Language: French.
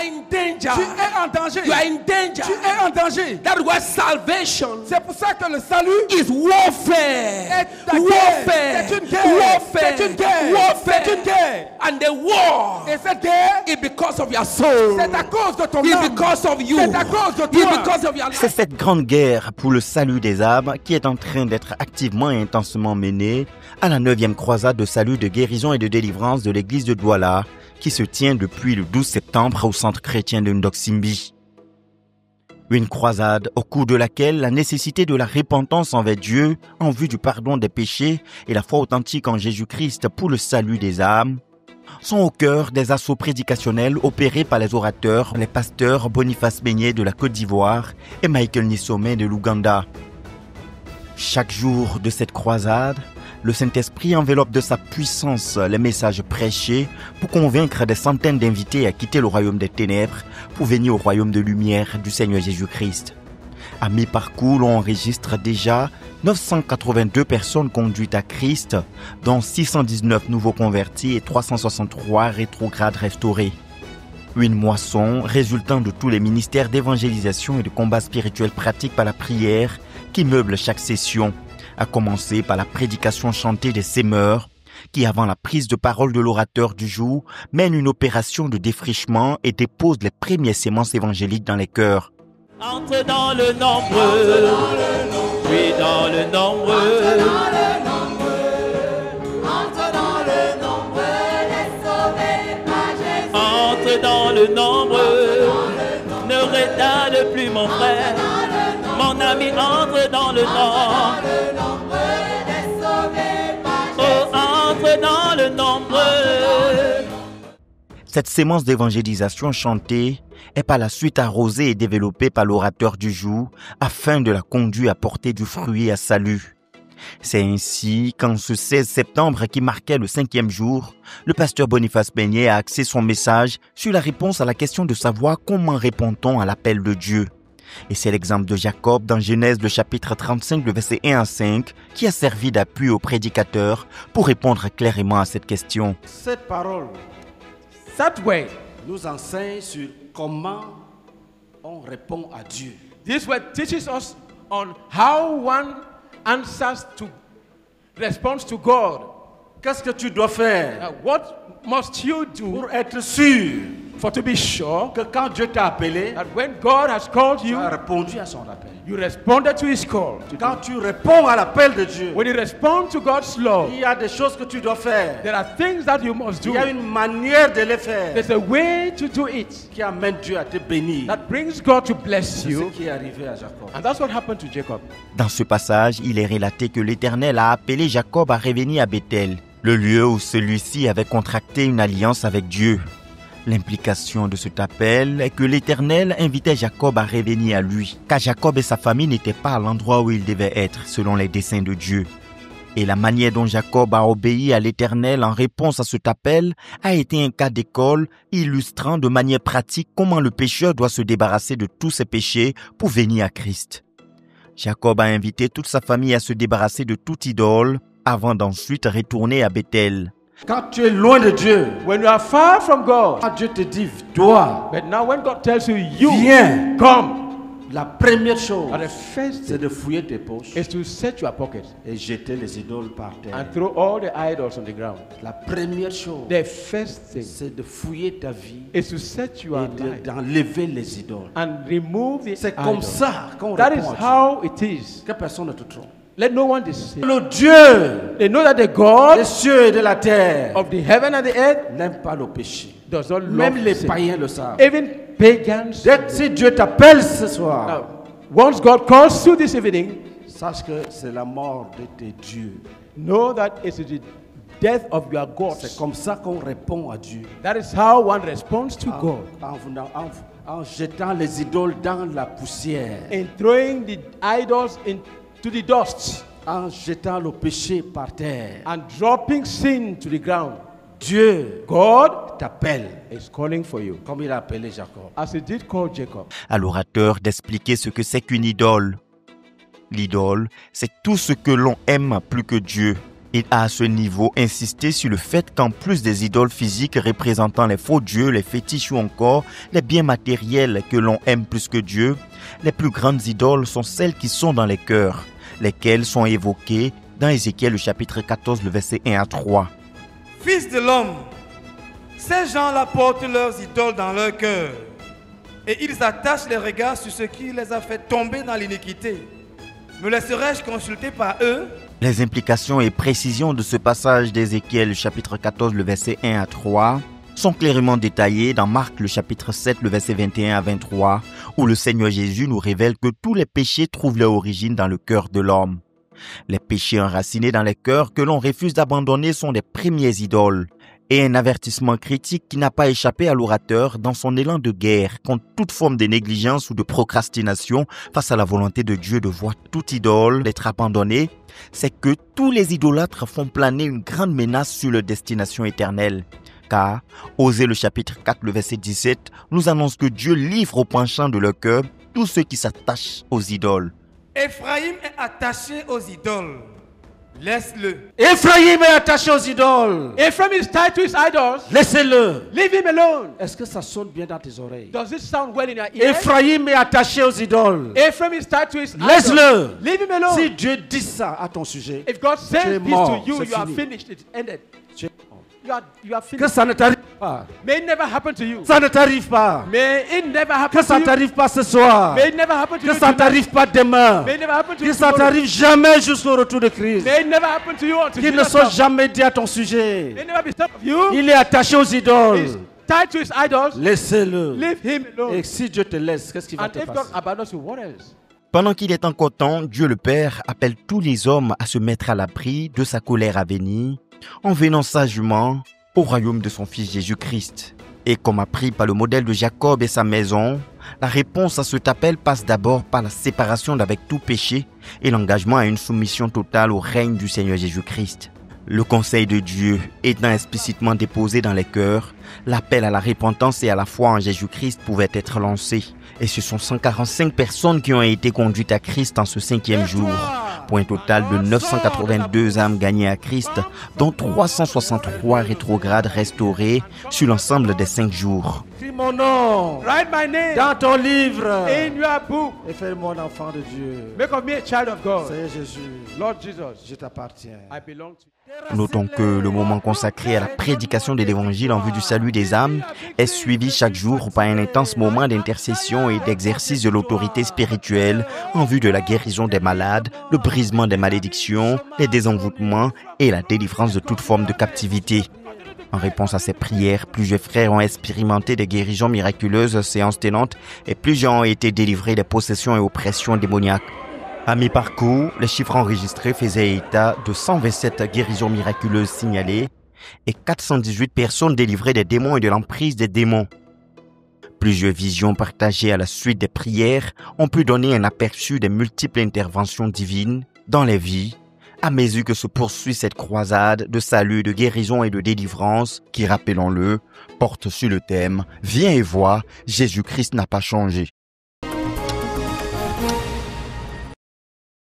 in danger. Tu es en danger. You are in danger. Tu es en danger. That is why salvation C'est pour ça que le salut is warfare. est la guerre. Warfare. C'est une guerre. Warfare. C'est une guerre. Warfare. C'est une guerre. And the war Et cette guerre, is because of your soul. c'est à cause de ton It's âme. because of you. C'est à cause de It's toi. because of your C'est life. cette grande guerre pour le salut des âmes qui est en train d'être activement et intensement menée à la 9e croisade de salut, de guérison et de délivrance de l'église de Douala qui se tient depuis le 12 septembre au centre chrétien de Ndoksimbi. Une croisade au cours de laquelle la nécessité de la repentance envers Dieu en vue du pardon des péchés et la foi authentique en Jésus-Christ pour le salut des âmes sont au cœur des assauts prédicationnels opérés par les orateurs, les pasteurs Boniface Beignet de la Côte d'Ivoire et Michael Nisomé de l'Ouganda. Chaque jour de cette croisade, le Saint-Esprit enveloppe de sa puissance les messages prêchés pour convaincre des centaines d'invités à quitter le royaume des ténèbres pour venir au royaume de lumière du Seigneur Jésus-Christ. À mi-parcours, l'on enregistre déjà 982 personnes conduites à Christ, dont 619 nouveaux convertis et 363 rétrogrades restaurés. Une moisson résultant de tous les ministères d'évangélisation et de combat spirituel pratique par la prière qui meuble chaque session, à commencer par la prédication chantée des sémeurs, qui avant la prise de parole de l'orateur du jour, mène une opération de défrichement et dépose les premières semences évangéliques dans les cœurs. Entre dans le nombreux, oui dans le nombreux, Entre dans le nombreux, les sauvés par Jésus. entre dans le nombreux, ne retarde plus mon frère, mon ami entre dans le nombre, oh entre dans le nombreux. Cette sémence d'évangélisation chantée est par la suite arrosée et développée par l'orateur du jour afin de la conduire à porter du fruit à salut. C'est ainsi qu'en ce 16 septembre qui marquait le 5e jour, le pasteur Boniface Beignet a axé son message sur la réponse à la question de savoir comment répond-on à l'appel de Dieu. Et c'est l'exemple de Jacob dans Genèse le chapitre 35, le verset 1 à 5, qui a servi d'appui au prédicateur pour répondre clairement à cette question. cette parole That way, nous enseigne sur comment on répond à Dieu. this word teaches us on how one answers to response to God. Qu'est-ce que tu dois faire What must you do pour être sûr for to be sure que quand Dieu t'a appelé, that when God has called tu you, as répondu à son appel? you responded to His call? Quand tu réponds à l'appel de Dieu, When you respond to God's law, il y a des choses que tu dois faire. there are things that you must Il do. y a une manière de les faire There's a way to do it qui amène Dieu à te bénir. that brings God to bless C'est ce you. qui est arrivé à Jacob. And that's what happened to Jacob. Dans ce passage, il est relaté que l'Éternel a appelé Jacob à revenir à Bethel, le lieu où celui-ci avait contracté une alliance avec Dieu. L'implication de cet appel est que l'Éternel invitait Jacob à revenir à lui, car Jacob et sa famille n'étaient pas à l'endroit où ils devaient être selon les desseins de Dieu. Et la manière dont Jacob a obéi à l'Éternel en réponse à cet appel a été un cas d'école illustrant de manière pratique comment le pécheur doit se débarrasser de tous ses péchés pour venir à Christ. Jacob a invité toute sa famille à se débarrasser de toute idole avant d'ensuite retourner à Bethel. Quand tu es loin de Dieu, When you are far from God, quand Dieu te dit dois, but now when God tells you, you viens, come, la première chose, and the first c'est thing de fouiller tes poches is to search your pocket et jeter les idoles par terre. and throw all the idols on the ground. La première chose, The first thing c'est de fouiller ta vie is to search your et life d'enlever les idoles. and remove the C'est comme idols. ça qu'on That is répond à how it is. Dieu. Que personne ne te trompe. Let no one deceive. Le Dieu They know that the des God cieux et de la terre of the heaven and the earth n'aime pas le péché. does not love Même les sin. païens le savent. Even pagans. Dès que si Dieu t'appelle ce soir, Now, once God calls you this evening, sache que c'est la mort de tes dieux. know that it's the death of your C'est gods. comme ça qu'on répond à Dieu. That is how one responds to En, God. en jetant les idoles dans la poussière, In throwing the idols into the dust en jetant le péché par terre. and dropping sin to the ground. Dieu God t'appelle is calling for you. comme il a appelé Jacob. As he did call Jacob. À l'orateur d'expliquer ce que c'est qu'une idole. L'idole, c'est tout ce que l'on aime plus que Dieu. Il a à ce niveau insisté sur le fait qu'en plus des idoles physiques représentant les faux dieux, les fétiches ou encore les biens matériels que l'on aime plus que Dieu, les plus grandes idoles sont celles qui sont dans les cœurs, lesquelles sont évoquées dans Ézéchiel le chapitre 14, le verset 1 à 3. Fils de l'homme, ces gens-là portent leurs idoles dans leur cœur et ils attachent les regards sur ce qui les a fait tomber dans l'iniquité. Me laisserai-je consulter par eux? Les implications et précisions de ce passage d'Ézéchiel chapitre 14, le verset 1 à 3 sont clairement détaillées dans Marc le chapitre 7, le verset 21 à 23, où le Seigneur Jésus nous révèle que tous les péchés trouvent leur origine dans le cœur de l'homme. Les péchés enracinés dans les cœurs que l'on refuse d'abandonner sont des premières idoles. Et un avertissement critique qui n'a pas échappé à l'orateur dans son élan de guerre contre toute forme de négligence ou de procrastination face à la volonté de Dieu de voir toute idole d'être abandonnée, c'est que tous les idolâtres font planer une grande menace sur leur destination éternelle. Car, Osée le chapitre 4, le verset 17, nous annonce que Dieu livre au penchant de leur cœur tous ceux qui s'attachent aux idoles. Ephraïm est attaché aux idoles. Laisse-le. Ephraïm est attaché aux idoles. Ephraim is tied to his idols. Laissez-le. Leave him alone. Est-ce que ça sonne bien dans tes oreilles? Does it sound well in your ears? Ephraïm est attaché aux idoles. Ephraim is tied to his Laisse-le. idols. Leave him alone. Si Dieu dit ça à ton sujet, If God tu es says this mort, to you, c'est you are fini. finished. It's ended. Tu es mort. You are Que finished. ça ne t'arrive pas. May it never happen to you. Ça ne t'arrive pas. May it never happen Que ça to ne you. t'arrive pas ce soir. May it never happen to Que you. ça ne tonight. t'arrive pas demain. May it never happen to Que you. ça ne tomorrow. t'arrive jamais jusqu'au retour de Christ. May it never happen to you until Qu'il ne Jesus soit comes. jamais dit à ton sujet. May it never be stopped of you. Il est attaché aux He's idoles. tied to his idols. Laissez-le. Leave him alone. Et si Dieu te laisse, qu'est-ce qui va And te if God passer? abandons you, what else? Pendant qu'il est encore temps, Dieu le Père appelle tous les hommes à se mettre à l'abri de sa colère à venir, en venant sagement au royaume de son Fils Jésus-Christ. Et comme appris par le modèle de Jacob et sa maison, la réponse à cet appel passe d'abord par la séparation d'avec tout péché et l'engagement à une soumission totale au règne du Seigneur Jésus-Christ. Le conseil de Dieu étant explicitement déposé dans les cœurs, l'appel à la repentance et à la foi en Jésus-Christ pouvait être lancé. Et ce sont 145 personnes qui ont été conduites à Christ en ce 5e jour, pour un total de 982 âmes gagnées à Christ, dont 363 rétrogrades restaurées sur l'ensemble des 5 jours. Écris mon nom Write my name dans ton livre in your book. et fais-moi un enfant de Dieu. Make of me a child of God. Seigneur Jésus, Lord Jesus, je t'appartiens. I belong to you. Notons que le moment consacré à la prédication de l'évangile en vue du salut des âmes est suivi chaque jour par un intense moment d'intercession et d'exercice de l'autorité spirituelle en vue de la guérison des malades, le brisement des malédictions, les désenvoûtements et la délivrance de toute forme de captivité. En réponse à ces prières, plusieurs frères ont expérimenté des guérisons miraculeuses séances tenantes et plusieurs ont été délivrés des possessions et oppressions démoniaques. À mi-parcours, les chiffres enregistrés faisaient état de 127 guérisons miraculeuses signalées et 418 personnes délivrées des démons et de l'emprise des démons. Plusieurs visions partagées à la suite des prières ont pu donner un aperçu des multiples interventions divines dans les vies à mesure que se poursuit cette croisade de salut, de guérison et de délivrance qui, rappelons-le, porte sur le thème « Viens et vois, Jésus-Christ n'a pas changé ».